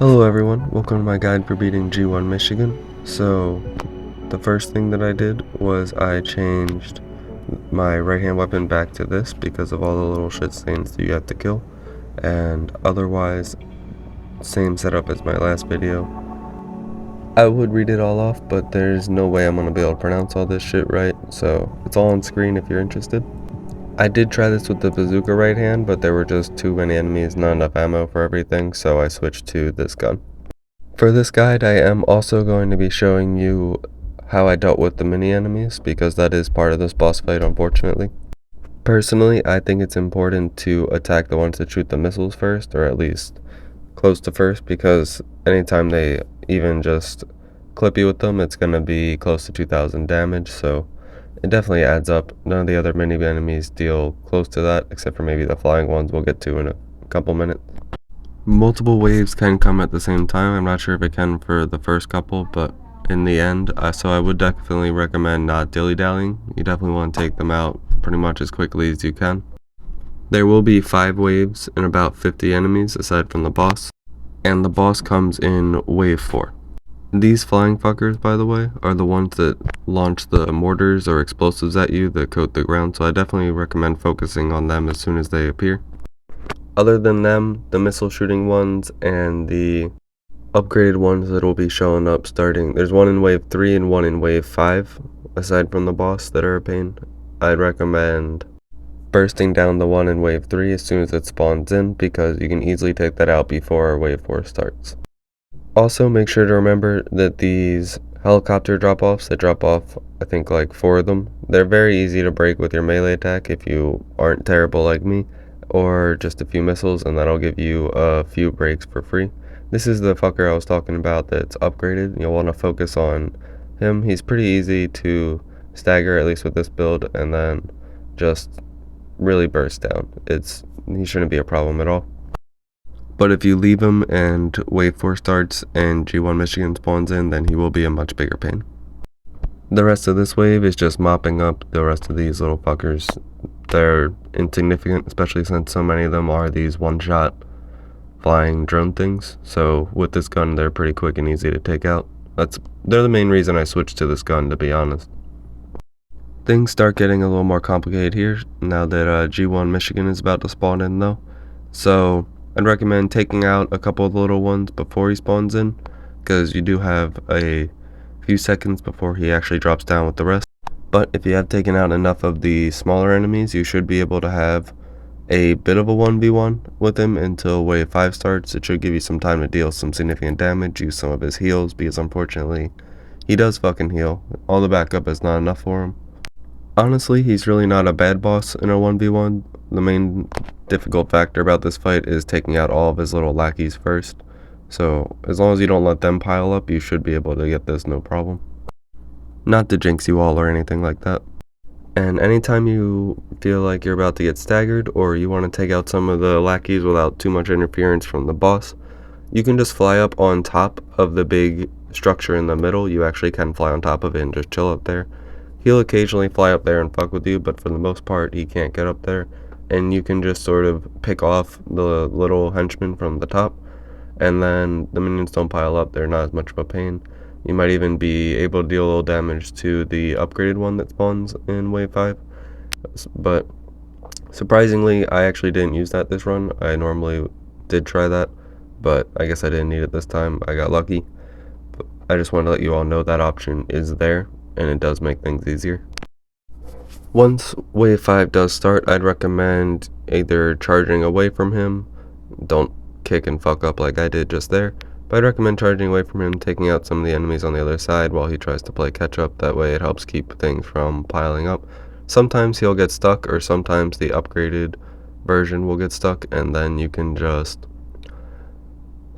Hello everyone, welcome to my guide for beating G1 Michigan. So, the first thing that I did was I changed my right hand weapon back to this because of all the little shit stains that you have to kill. And otherwise, same setup as my last video. I would read it all off, but there's no way I'm going to be able to pronounce all this shit right, so it's all on screen if you're interested. I did try this with the bazooka right hand, but there were just too many enemies, not enough ammo for everything, so I switched to this gun. For this guide, I am also going to be showing you how I dealt with the mini enemies, because that is part of this boss fight, unfortunately. Personally, I think it's important to attack the ones that shoot the missiles first, or at least close to first, because anytime they even just clip you with them, it's going to be close to 2,000 damage, so it definitely adds up. None of the other mini enemies deal close to that, except for maybe the flying ones we'll get to in a couple minutes. Multiple waves can come at the same time. I'm not sure if it can for the first couple, but in the end, so I would definitely recommend not dilly-dallying. You definitely want to take them out pretty much as quickly as you can. There will be 5 waves and about 50 enemies aside from the boss, and the boss comes in wave 4. These flying fuckers, by the way, are the ones that launch the mortars or explosives at you that coat the ground, so I definitely recommend focusing on them as soon as they appear. Other than them, the missile shooting ones and the upgraded ones that will be showing up starting, there's one in wave 3 and one in wave 5, aside from the boss, that are a pain. I'd recommend bursting down the one in wave 3 as soon as it spawns in, because you can easily take that out before wave 4 starts. Also, make sure to remember that these helicopter drop-offs that drop off, I think like 4 of them, they're very easy to break with your melee attack if you aren't terrible like me, or just a few missiles, and that'll give you a few breaks for free. This is the fucker I was talking about that's upgraded. You'll want to focus on him. He's pretty easy to stagger, at least with this build, and then just really burst down. He shouldn't be a problem at all. But if you leave him and wave 4 starts and G1 Michigan spawns in, then he will be a much bigger pain. The rest of this wave is just mopping up the rest of these little fuckers. They're insignificant, especially since so many of them are these one-shot flying drone things. So with this gun, they're pretty quick and easy to take out. They're the main reason I switched to this gun, to be honest. Things start getting a little more complicated here now that G1 Michigan is about to spawn in, though. So I'd recommend taking out a couple of the little ones before he spawns in, because you do have a few seconds before he actually drops down with the rest. But if you have taken out enough of the smaller enemies, you should be able to have a bit of a 1v1 with him until wave 5 starts. It should give you some time to deal some significant damage, use some of his heals, because unfortunately, he does fucking heal. All the backup is not enough for him. Honestly, he's really not a bad boss in a 1v1. The main difficult factor about this fight is taking out all of his little lackeys first. So, as long as you don't let them pile up, you should be able to get this no problem. Not to jinx you all or anything like that. And anytime you feel like you're about to get staggered, or you want to take out some of the lackeys without too much interference from the boss, you can just fly up on top of the big structure in the middle. You actually can fly on top of it and just chill up there. He'll occasionally fly up there and fuck with you, but for the most part, he can't get up there. And you can just sort of pick off the little henchmen from the top, and then the minions don't pile up. They're not as much of a pain. You might even be able to deal a little damage to the upgraded one that spawns in wave 5. But surprisingly, I actually didn't use that this run. I normally did try that, but I guess I didn't need it this time. I got lucky. But I just wanted to let you all know that option is there, and it does make things easier. Once wave 5 does start, I'd recommend either charging away from him. Don't kick and fuck up like I did just there. But I'd recommend charging away from him, taking out some of the enemies on the other side while he tries to play catch up. That way it helps keep things from piling up. Sometimes he'll get stuck, or sometimes the upgraded version will get stuck, and then you can just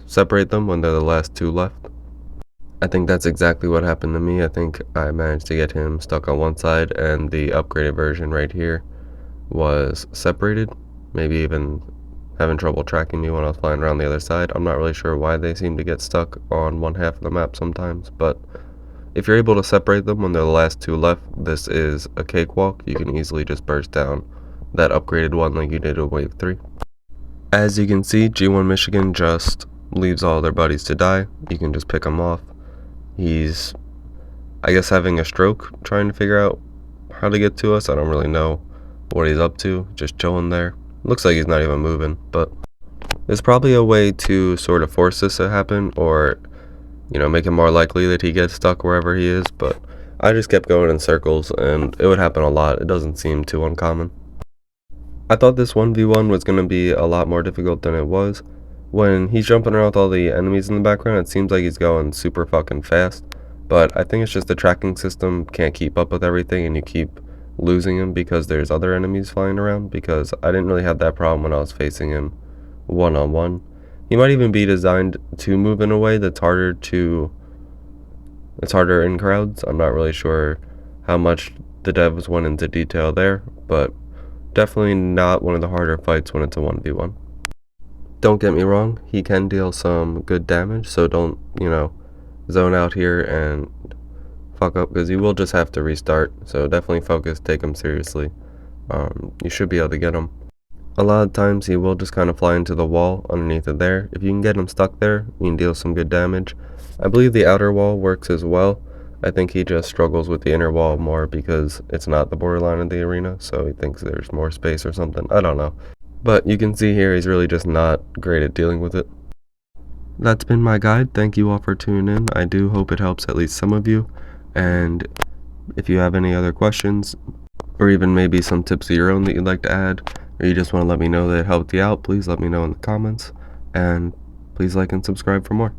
separate them when they're the last 2 left. I think that's exactly what happened to me. I think I managed to get him stuck on one side, and the upgraded version right here was separated. Maybe even having trouble tracking me when I was flying around the other side. I'm not really sure why they seem to get stuck on one half of the map sometimes, but if you're able to separate them when they're the last 2 left, this is a cakewalk. You can easily just burst down that upgraded one like you did with wave 3. As you can see, G1 Michigan just leaves all their buddies to die. You can just pick him off. He's, I guess, having a stroke, trying to figure out how to get to us. I don't really know what he's up to, just chilling there. Looks like he's not even moving, but there's probably a way to sort of force this to happen, or, you know, make it more likely that he gets stuck wherever he is, but I just kept going in circles, and it would happen a lot. It doesn't seem too uncommon. I thought this 1v1 was going to be a lot more difficult than it was. When he's jumping around with all the enemies in the background, it seems like he's going super fucking fast, but I think it's just the tracking system can't keep up with everything, and you keep losing him because there's other enemies flying around, because I didn't really have that problem when I was facing him one-on-one. He might even be designed to move in a way that's harder in crowds. I'm not really sure how much the devs went into detail there, but definitely not one of the harder fights when it's a 1v1. Don't get me wrong, he can deal some good damage, so don't, zone out here and fuck up, because you will just have to restart. So definitely focus, take him seriously. You should be able to get him. A lot of times he will just kind of fly into the wall underneath it there. If you can get him stuck there, you can deal some good damage. I believe the outer wall works as well. I think he just struggles with the inner wall more because it's not the borderline of the arena, so he thinks there's more space or something. I don't know. But you can see here he's really just not great at dealing with it. That's been my guide. Thank you all for tuning in. I do hope it helps at least some of you. And if you have any other questions, or even maybe some tips of your own that you'd like to add, or you just want to let me know that it helped you out, please let me know in the comments. And please like and subscribe for more.